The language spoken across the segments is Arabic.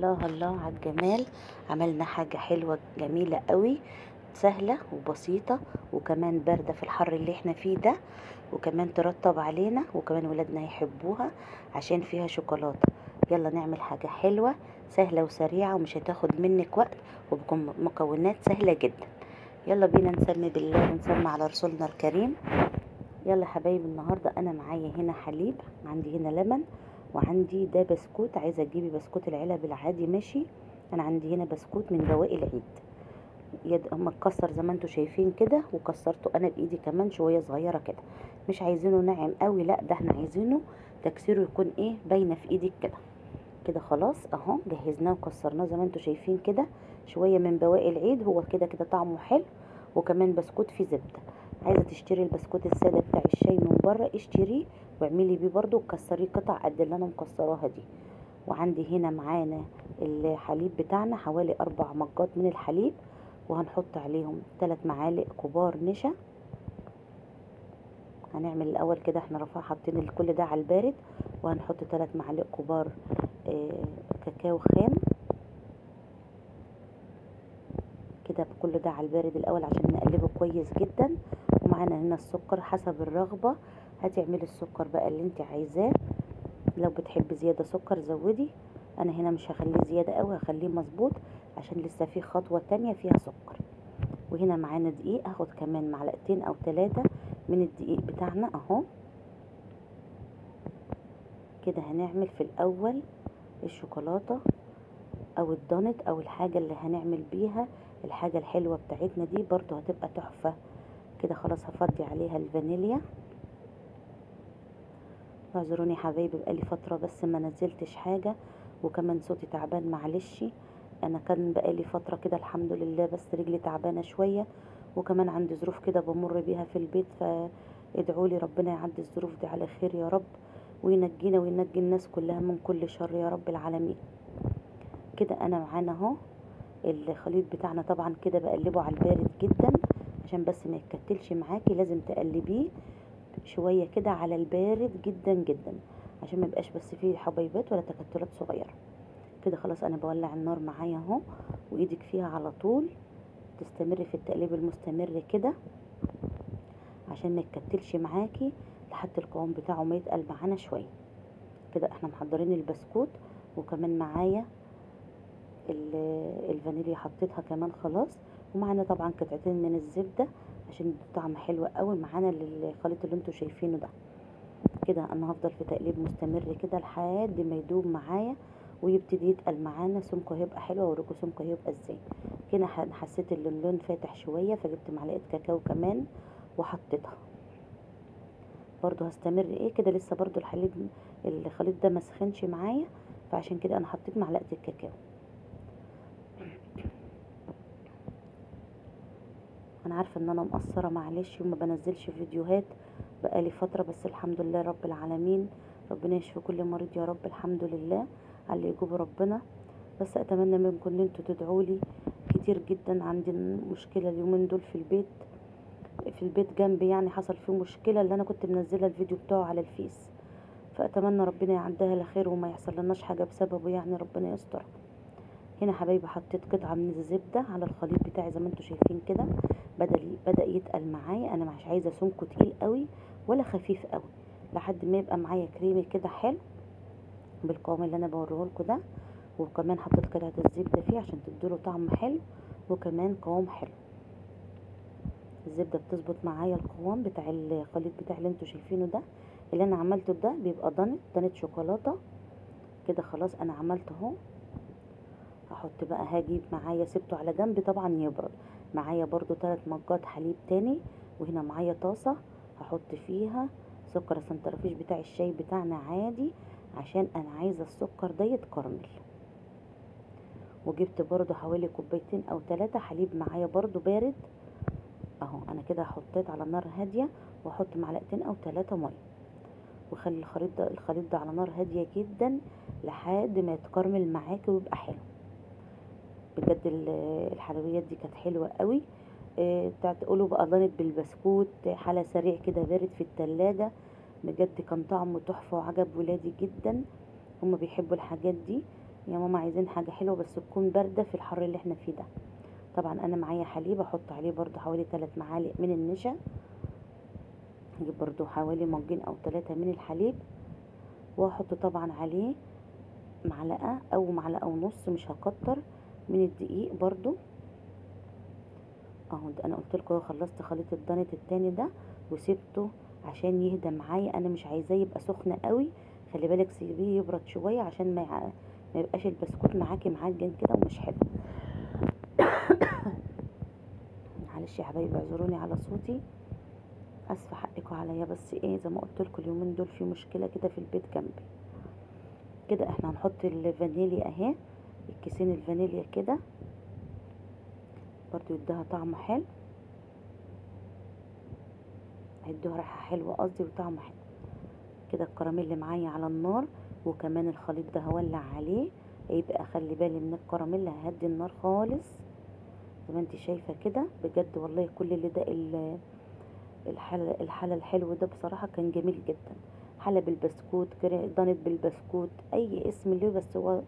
الله الله على الجمال. عملنا حاجة حلوة جميلة قوي، سهلة وبسيطة، وكمان باردة في الحر اللي احنا فيه ده، وكمان ترطب علينا، وكمان ولادنا يحبوها عشان فيها شوكولاتة. يلا نعمل حاجة حلوة سهلة وسريعة ومش هتاخد منك وقت، وبمكونات سهلة جدا. يلا بينا نسمي بالله ونسمي على رسولنا الكريم. يلا حبايبي، النهاردة انا معايا هنا حليب، عندي هنا لبن، وعندي ده بسكوت. عايزه تجيبي بسكوت العلب العادي ماشي. انا عندي هنا بسكوت من بواقي العيد، اما اتكسر زي ما انتوا شايفين كده، وكسرته انا بايدي كمان شويه صغيره كده. مش عايزينه ناعم قوي، لا ده احنا عايزينه تكسيره يكون ايه، باينه في ايدك كده. كده خلاص اهو جهزناه وكسرناه زي ما انتوا شايفين كده، شويه من بواقي العيد. هو كده كده طعمه حلو، وكمان بسكوت فيه زبده. عايزه تشتري البسكوت الساده بتاع الشاي من بره، اشتريه واعملي بيه برده وكسريه قطع قد اللي انا مكسراها دي. وعندي هنا معانا الحليب بتاعنا، حوالي 4 مجات من الحليب، وهنحط عليهم 3 معالق كبار نشا. هنعمل الاول كده، احنا حاطين كل ده على البارد، وهنحط 3 معالق كبار كاكاو خام كده. بكل ده على البارد الاول عشان نقلبه كويس جدا. ومعانا هنا السكر حسب الرغبه، هتعملي السكر بقى اللي انت عايزاه. لو بتحبي زياده سكر زودي، انا هنا مش هخليه زياده قوي، هخليه مظبوط عشان لسه في خطوه تانية فيها سكر. وهنا معانا دقيق، هاخد كمان معلقتين او 3 من الدقيق بتاعنا اهو كده. هنعمل في الاول الشوكولاته او الدونت او الحاجه اللي هنعمل بيها الحاجه الحلوه بتاعتنا دي، برضو هتبقى تحفه كده. خلاص هفضي عليها الفانيليا. اعذروني حبايبي، بقالي فتره بس ما نزلتش حاجه، وكمان صوتي تعبان معلش. انا كان بقالي فتره كده الحمد لله، بس رجلي تعبانه شويه، وكمان عندي ظروف كده بمر بيها في البيت، فادعوا لي ربنا يعدي الظروف دي على خير يا رب، وينجينا وينجي الناس كلها من كل شر يا رب العالمين. كده انا معانا اهو الخليط بتاعنا، طبعا كده بقلبه على البارد جدا عشان بس ما يتكتلش معاكي. لازم تقلبيه شويه كده على البارد جدا جدا عشان ما يبقاش بس فيه حبيبات ولا تكتلات صغيره. كده خلاص انا بولع النار معايا اهو، وايدك فيها على طول، تستمري في التقليب المستمر كده عشان ما يتكتلش معاكي لحد القوام بتاعه ما يتقل معانا شويه. كده احنا محضرين البسكوت، وكمان معايا الفانيليا حطيتها كمان خلاص، ومعانا طبعا قطعتين من الزبده عشان طعم حلو قوي معانا للخليط اللي انتوا شايفينه ده. كده انا هفضل في تقليب مستمر كده لحد ما يدوب معايا ويبتدي يتقل معانا. سمكه هيبقى حلو، اوريكم سمكه هيبقى ازاي. كده حسيت ان اللون فاتح شويه، فجبت معلقه كاكاو كمان وحطيتها. برضو هستمر كده، لسه برضو الخليط ده مسخنش معايا، فعشان كده انا حطيت معلقه الكاكاو. انا عارفه ان انا مقصره معلش وما بنزلش فيديوهات بقالي فتره، بس الحمد لله رب العالمين. ربنا يشفي كل مريض يا رب، الحمد لله على اللي يجوب ربنا. بس اتمنى منكم ان انتوا تدعوا لي كتير جدا. عندي مشكله اليومين دول في البيت جنبي، يعني حصل فيه مشكله اللي انا كنت منزله الفيديو بتاعه على الفيس، فاتمنى ربنا يعديها لخير وما يحصل لناش حاجه بسببه، يعني ربنا يستر. هنا حبايبي حطيت قطعه من الزبده على الخليط بتاعي زي ما انتوا شايفين كده. بدأ يتقل معايا. انا مش عايزه سمكه تقيل قوي ولا خفيف قوي، لحد ما يبقى معايا كريمي كده حلو بالقوام اللي انا بوريه لكم ده. وكمان حطيت قطعه الزبده فيه عشان تديله طعم حلو وكمان قوام حلو. الزبده بتظبط معايا القوام بتاع الخليط بتاع اللي انتوا شايفينه ده. اللي انا عملته ده بيبقى دانت شوكولاته. كده خلاص انا عملته اهو. هحط بقى، هجيب معايا سبته على جنب طبعا يبرد. معايا برضو 3 مجات حليب تاني، وهنا معايا طاسة هحط فيها سكر السنترفيش بتاع الشاي بتاعنا عادي، عشان انا عايزة السكر ده يتكرمل. وجبت برضو حوالي كوبايتين او 3 حليب معايا برضو بارد اهو. انا كده حطيت على نار هادية، واحط معلقتين او 3 مية، وخلي الخليط ده على نار هادية جدا لحد ما يتكرمل معاكي ويبقى حلو. بجد الحلويات دي كانت حلوة قوي. تقولوا بقى ضانت بالبسكوت حالة سريع كده بارد في التلاجة. بجد كان طعمه تحفة وعجب ولادي جدا، هما بيحبوا الحاجات دي. يا ماما عايزين حاجه حلوه بس تكون بارده في الحر اللي احنا فيه ده. طبعا انا معايا حليب، احط عليه برضو حوالي 3 معالق من النشا، هجيب برضو حوالي مجين او 3 من الحليب، واحط طبعا عليه معلقه او معلقه ونص، مش هكتر، من الدقيق برضو اهو. انا قلت لكم خلصت خليط الدانت التاني ده وسبته عشان يهدى معايا، انا مش عايزاه يبقى سخن قوي، خلي بالك سيبيه يبرد شويه عشان ما يبقاش البسكوت معاكي معجن كده ومش حلو. معلش يا حبايبي اعذروني على صوتي، اسفه حقكم عليا، بس ايه زي ما قلت لكم اليومين دول في مشكله كده في البيت جنبي. كده احنا هنحط الفانيليا اهي، الكيسين الفانيليا كده برضو يديها طعم حلو، هيدوها ريحه حلوه قصدي وطعم حلو. كده الكراميل اللي معايا على النار، وكمان الخليط ده هولع عليه، هيبقى خلي بالي من الكراميل، ههدي النار خالص زي ما انت شايفه كده. بجد والله كل اللي ده الحلا الحلو ده بصراحه كان جميل جدا. حلا بالبسكوت، دانت بالبسكوت، اي اسم ليه، بس هو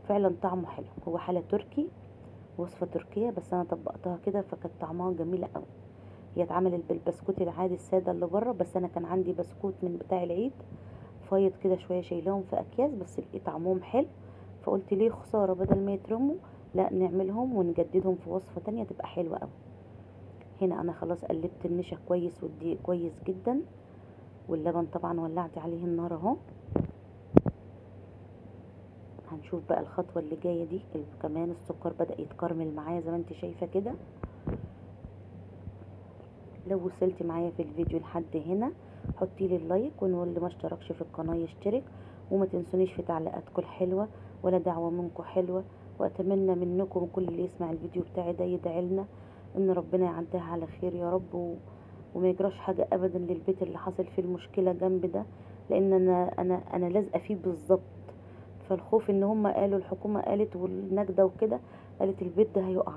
فعلا طعمه حلو. هو حلا تركي، وصفه تركيه، بس انا طبقتها كده فكانت طعمها جميله قوي. هي اتعملت بالبسكوت العادي الساده اللي بره، بس انا كان عندي بسكوت من بتاع العيد فايض كده شويه، شايلاهم في اكياس، بس لقيت طعمهم حلو فقلت ليه خساره بدل ما يترموا، لا نعملهم ونجددهم في وصفه تانية تبقى حلوه قوي. هنا انا خلاص قلبت النشا كويس والدقيق كويس جدا، واللبن طبعا ولعت عليه النار اهو. هنشوف بقى الخطوه اللي جايه دي، كمان السكر بدأ يتكرمل معايا زي ما انت شايفه كده. لو وصلتي معايا في الفيديو لحد هنا حطي لي اللايك، واللي ما اشتركش في القناه يشترك، وما تنسونيش في تعليقاتكم الحلوه، ولا دعوه منكم حلوه. واتمنى منكم كل اللي يسمع الفيديو بتاعي ده يدعي لنا ان ربنا يعديها على خير يا رب، وما يجراش حاجه ابدا للبيت اللي حصل فيه المشكله جنب ده، لان انا لازقه فيه بالظبط. فالخوف ان هم قالوا، الحكومه قالت والنجده وكده قالت البيت ده هيقع،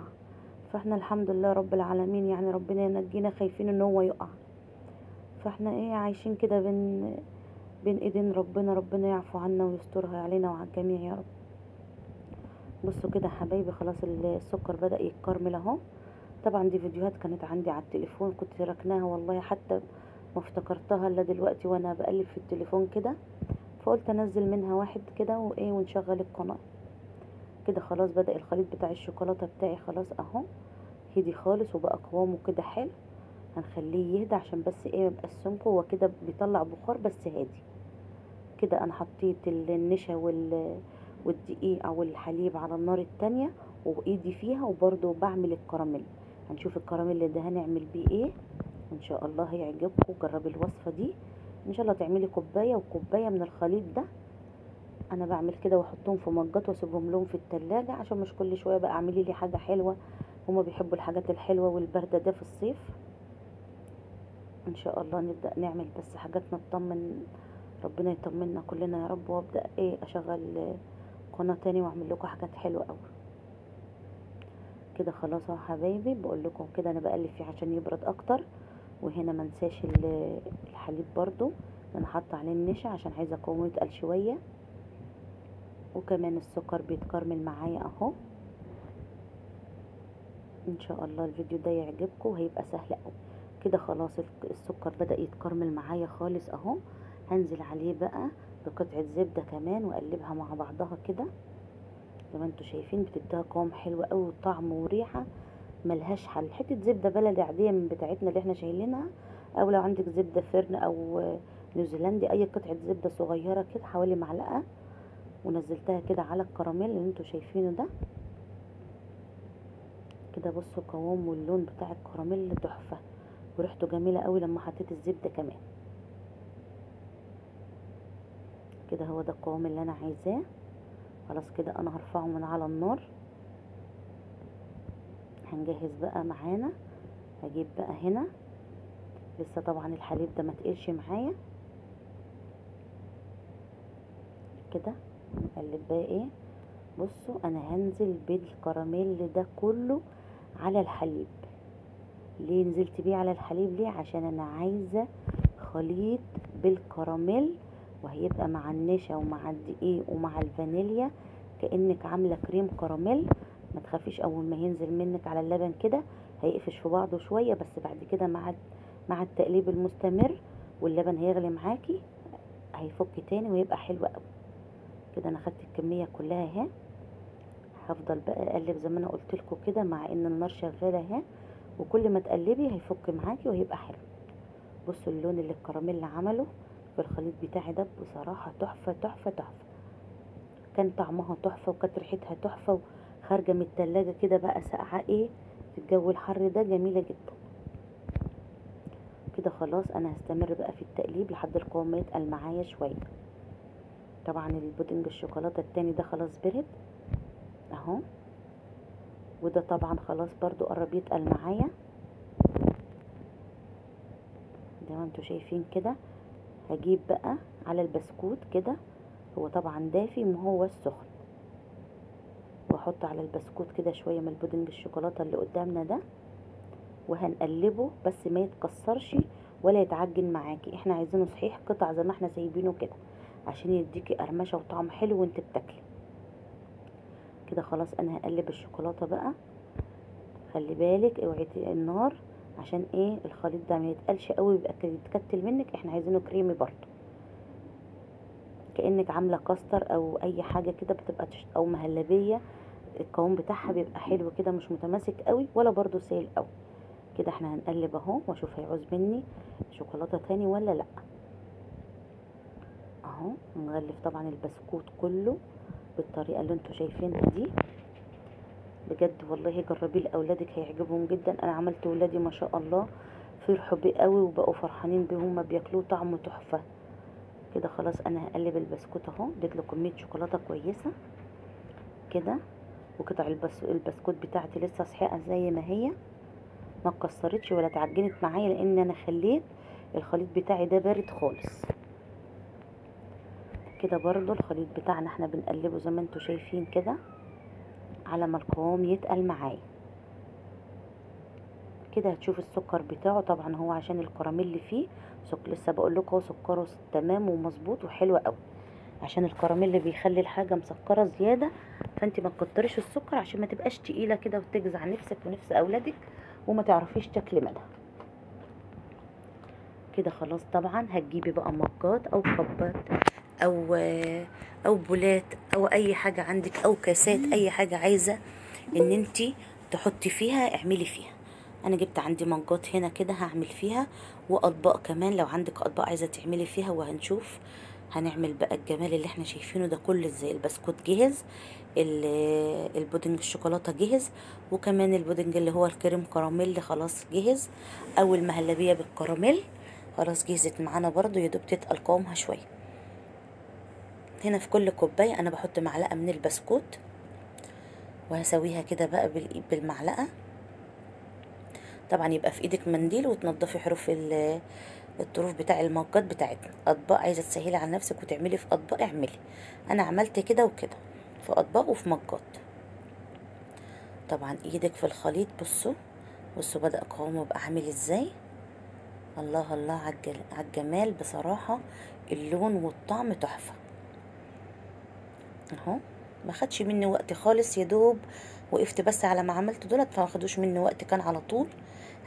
فاحنا الحمد لله رب العالمين يعني ربنا ينجينا، خايفين ان هو يقع. فاحنا ايه عايشين كده بين ايدين ربنا، ربنا يعفو عنا ويسترها علينا وعلى الجميع يا رب. بصوا كده يا حبايبي خلاص السكر بدأ يتكرمل اهو. طبعا دي فيديوهات كانت عندي على التليفون كنت ركناها والله، حتى ما افتكرتها الا دلوقتي وانا بقلب في التليفون كده، فقلت انزل منها واحد كده وايه ونشغل القناه. كده خلاص بدأ الخليط بتاع الشوكولاته بتاعي خلاص اهو هدي خالص وبقى قوامه كده حلو. هنخليه يهدى عشان بس ايه ميبقاش سمكه، هو كده بيطلع بخار بس هادي. كده انا حطيت النشا والدقيق او الحليب على النار التانية وايدي فيها، وبرضو بعمل الكراميل. هنشوف الكراميل ده هنعمل بيه ايه، ان شاء الله هيعجبكم. جربي الوصفة دي ان شاء الله، تعملي كوباية وكوباية من الخليط ده. انا بعمل كده واحطهم في مجات واسيبهم لهم في التلاجة عشان مش كل شوية بقى اعملي لي حاجة حلوة، هما بيحبوا الحاجات الحلوة والباردة ده في الصيف. ان شاء الله نبدأ نعمل بس حاجات نطمن، ربنا يطمنا كلنا يا رب، وابدأ ايه اشغل قناة تاني واعمل لكم حاجات حلوة قوي. كده خلاص اهو حبايبي، بقول لكم كده انا بقلب فيه عشان يبرد اكتر. وهنا ما انساش الحليب برضو، انا حاطه عليه النشا عشان عايزه اقومه يتقل شويه، وكمان السكر بيتكرمل معايا اهو. ان شاء الله الفيديو ده يعجبكم وهيبقى سهل قوي. كده خلاص السكر بدأ يتكرمل معايا خالص اهو. هنزل عليه بقى بقطعه زبده كمان واقلبها مع بعضها كده زي ما انتوا شايفين، بتديها قوام حلو قوي وطعم وريحه ملهاش حل. حته زبده بلدي عاديه من بتاعتنا اللي احنا شايلينها، او لو عندك زبده فرن او نيوزيلندي، اي قطعه زبده صغيره كده حوالي معلقه، ونزلتها كده على الكراميل اللي انتوا شايفينه ده كده. بصوا قوام واللون بتاع الكراميل تحفه، وريحته جميله قوي لما حطيت الزبده كمان. كده هو ده القوام اللي انا عايزاه. خلاص كده انا هرفعه من على النار. هنجهز بقى معانا، هجيب بقى هنا لسه طبعا الحليب ده ما تقلش معايا كده. نقلب بقى ايه، بصوا انا هنزل بالكراميل ده كله على الحليب. ليه نزلت بيه على الحليب؟ ليه؟ عشان انا عايزه خليط بالكراميل، وهيبقى مع النشا ومع الدقيق ومع الفانيليا كأنك عاملة كريم كراميل. ما تخافيش اول ما ينزل منك على اللبن كده هيقفش في بعضه شوية، بس بعد كده مع التقليب المستمر واللبن هيغلي معاكي هيفك تاني ويبقى حلو قوي. كده انا خدت الكمية كلها اهي. هفضل بقى اقلب زي ما انا قلت لكم كده مع ان النار شغالة اهي، وكل ما تقلبي هيفك معاكي وهيبقى حلو. بصوا اللون اللي الكراميل عمله في الخليط بتاعي ده بصراحة تحفة تحفة تحفة. كان طعمها تحفة وكانت ريحتها تحفة، خارجة من التلاجة كده بقى ساقعة ايه في الجو الحر ده، جميلة جدا. كده خلاص انا هستمر بقى في التقليب لحد القوام ما يتقل معايا شوية. طبعا البودنج الشوكولاتة التاني ده خلاص برد اهو، وده طبعا خلاص برضو قرب يتقل معايا زي ما انتوا شايفين كده. هجيب بقى على البسكوت كده، هو طبعا دافي ما هو السخن، واحط على البسكوت كده شويه من البودنج الشوكولاته اللي قدامنا ده، وهنقلبه بس ما يتكسرش ولا يتعجن معاكي. احنا عايزينه صحيح قطع زي ما احنا سايبينه كده عشان يديكي قرمشه وطعم حلو وانت بتاكلي. كده خلاص انا هقلب الشوكولاته بقى. خلي بالك اوعي النار عشان ايه الخليط ده ما يتقلش قوي يبقى يتكتل منك، احنا عايزينه كريمي برضو كأنك عامله كاستر او اي حاجه كده بتبقى او مهلبيه. القوام بتاعها بيبقى حلو كده مش متماسك قوي ولا برضو سائل قوي. كده احنا هنقلب اهو واشوف هيعوز مني شوكولاته تاني ولا لا. اهو نغلف طبعا البسكوت كله بالطريقه اللي انتوا شايفينها دي. بجد والله جربيه لاولادك هيعجبهم جدا. انا عملت ولادي ما شاء الله فرحوا بيه قوي وبقوا فرحانين بيه، هما بياكلوه طعمه تحفه. كده خلاص انا هقلب البسكوت اهو، اديت له كميه شوكولاته كويسه كده، وقطع البسكوت بتاعتي لسه صحيحه زي ما هي، ما اتكسرتش ولا اتعجنت معايا لان انا خليت الخليط بتاعي ده بارد خالص. كده برضو الخليط بتاعنا احنا بنقلبه زي ما انتوا شايفين كده على ما القوام يتقل معايا. كده هتشوف السكر بتاعه، طبعا هو عشان الكراميل اللي فيه لسه بقول لكم هو سكره تمام ومظبوط وحلو قوي، عشان الكراميل اللي بيخلي الحاجه مسكره زياده، فانت ما تكتريش السكر عشان ما تبقاش تقيله كده وتجزع نفسك ونفس اولادك وما تعرفيش تاكلي منها. كده خلاص طبعا هتجيبي بقى مجات او كبات او بولات او اي حاجه عندك او كاسات، اي حاجه عايزه ان انتي تحطي فيها اعملي فيها. انا جبت عندي مجات هنا كده هعمل فيها، واطباق كمان لو عندك اطباق عايزه تعملي فيها، وهنشوف هنعمل بقى الجمال اللي احنا شايفينه ده كله ازاي. البسكوت جهز، البودنج الشوكولاته جهز، وكمان البودنج اللي هو الكريم كراميل خلاص جهز، او المهلبيه بالكراميل خلاص جهزت معانا برضو، يا دوب تتقل قوامها شويه. هنا في كل كوبايه انا بحط معلقه من البسكوت، وهسويها كده بقى بالمعلقه. طبعا يبقى في ايدك منديل وتنضفي حروف الطروف بتاع المجات بتاعتنا. اطباق عايزه تسهلي على نفسك وتعملي في اطباق اعملي، انا عملت كده وكده في اطباق وفي مجات. طبعا ايدك في الخليط، بصوا بدأ قوامه يبقى عامل ازاي. الله الله على الجمال بصراحه، اللون والطعم تحفه اهو. ما خدش مني وقت خالص، يا دوب وقفت بس على ما عملت دولت فما خدوش مني وقت، كان على طول.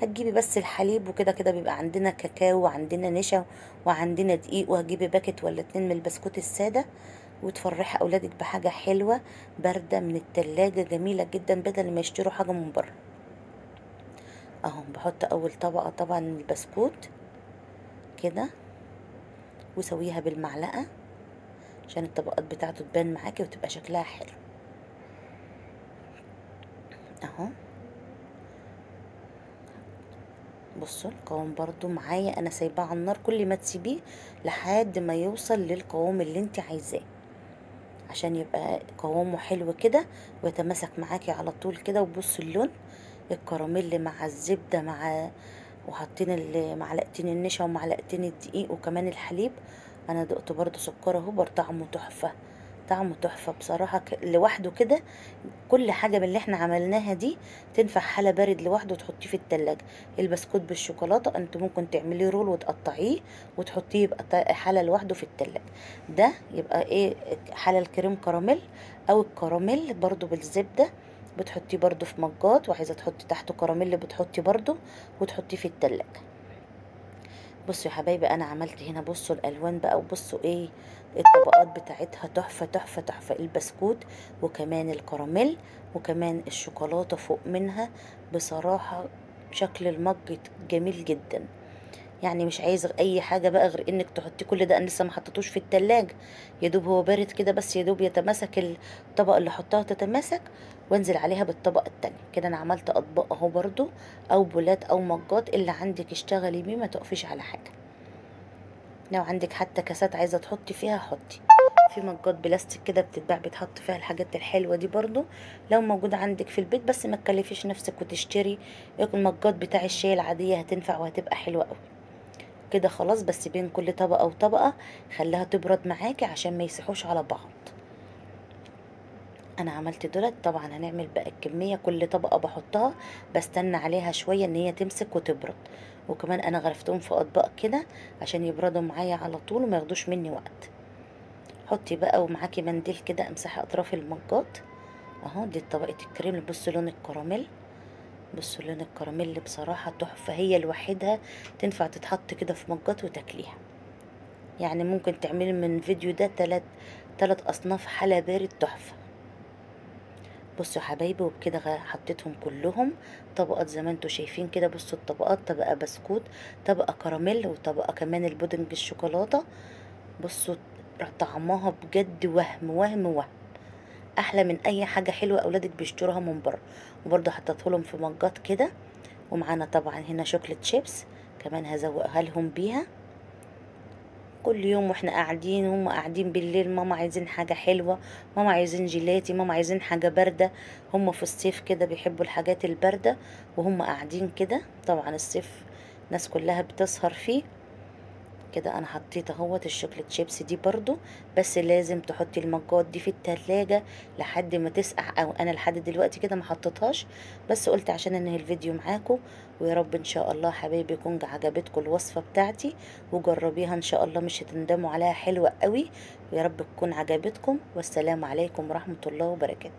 هتجيبي بس الحليب وكده كده بيبقى عندنا كاكاو وعندنا نشا وعندنا دقيق، وهتجيبي باكت ولا اتنين من البسكوت الساده، وتفرحي اولادك بحاجه حلوه بارده من التلاجة جميله جدا بدل ما يشتروا حاجه من بره. اهو بحط اول طبقه طبعا من البسكوت كده، وسويها بالمعلقه عشان الطبقات بتاعته تبان معاكي وتبقى شكلها حلو اهو. بصوا القوام برضو معايا انا سايباه على النار، كل ما تسيبيه لحد ما يوصل للقوام اللي انت عايزاه عشان يبقى قوامه حلو كده ويتماسك معاكي على طول كده. وبصوا اللون الكراميل مع الزبده وحاطين معلقتين النشا ومعلقتين الدقيق وكمان الحليب. انا دقت برضو سكر اهو، برضو طعمه تحفه طعمه تحفة بصراحة لوحده كده. كل حاجة من اللي احنا عملناها دي تنفع حالة بارد لوحده وتحطيه في التلاجة. البسكوت بالشوكولاتة انت ممكن تعمليه رول وتقطعيه وتحطيه يبقى حالة لوحده في التلاجة. ده يبقى ايه؟ حالة الكريم كراميل، او الكراميل برضو بالزبدة، بتحطيه برضو في مجات، وعايزة تحطي تحته كراميل بتحطي برضو وتحطيه في التلاجة. بصوا يا حبايبي انا عملت هنا، بصوا الالوان بقى، وبصوا ايه الطبقات بتاعتها، تحفة تحفة تحفة. البسكوت وكمان الكراميل وكمان الشوكولاتة فوق منها. بصراحة شكل المج جميل جدا. يعني مش عايز اي حاجة بقى غير انك تحطي كل ده. انا لسه ما حطيتوش في التلاجة، يا دوب هو بارد كده بس، يا دوب يتماسك الطبقة اللي حطها تتماسك، وانزل عليها بالطبقة التانية كده. انا عملت اطباق اهو برضو، او بولات او مجات، اللي عندك اشتغلي بيه ما تقفيش على حاجة. لو عندك حتى كاسات عايزة تحطي فيها حطي. في مجات بلاستيك كده بتتباع بتحط فيها الحاجات الحلوة دي برضو، لو موجودة عندك في البيت. بس ما تكلفيش نفسك وتشتري المجات بتاع الشاي العادية، هتنفع وهتبقى حلوة قوي كده. خلاص، بس بين كل طبقة وطبقة خليها تبرد معاكي عشان ما يسيحوش على بعض. انا عملت دولت. طبعا هنعمل بقى الكمية، كل طبقة بحطها بستنى عليها شوية ان هي تمسك وتبرد. وكمان انا غرفتهم في اطباق كده عشان يبردوا معايا على طول وما ياخدوش مني وقت. حطي بقى ومعاكي منديل كده امسحي اطراف المجات اهو. دي طبقة الكريم. بصوا لون الكراميل، بصوا لون الكراميل بصراحة تحفة. هي لوحدها تنفع تتحط كده في مجات وتاكليها. يعني ممكن تعملي من فيديو ده تلات اصناف حلا بارد تحفة. بصوا يا حبايبي، وبكده حطيتهم كلهم طبقات زي ما انتوا شايفين كده. بصوا الطبقات، طبقة بسكوت، طبقة كراميل، وطبقة كمان البودنج الشوكولاتة. بصوا طعمها بجد وهم وهم وهم، احلى من اي حاجة حلوة اولادك بيشتروها من بره. وبرضه حطيت لهم في مجات كده. ومعانا طبعا هنا شوكليت شيبس كمان هزوقها لهم بيها. كل يوم واحنا قاعدين، هم قاعدين بالليل، ماما عايزين حاجة حلوة، ماما عايزين جيلاتي، ماما عايزين حاجة باردة. هم في الصيف كده بيحبوا الحاجات الباردة، وهم قاعدين كده. طبعا الصيف الناس كلها بتسهر فيه كده. انا حطيت اهوت الشوكليت شيبس دي برضو، بس لازم تحطي المجات دي في التلاجة لحد ما تسقع. او انا لحد دلوقتي كده ما حطيتهاش، بس قلت عشان انهي الفيديو معاكم. ويا رب ان شاء الله حبايبي يكون عجبتكم الوصفة بتاعتي، وجربيها ان شاء الله مش هتندموا عليها، حلوة قوي. ويا رب تكون عجبتكم، والسلام عليكم ورحمة الله وبركاته.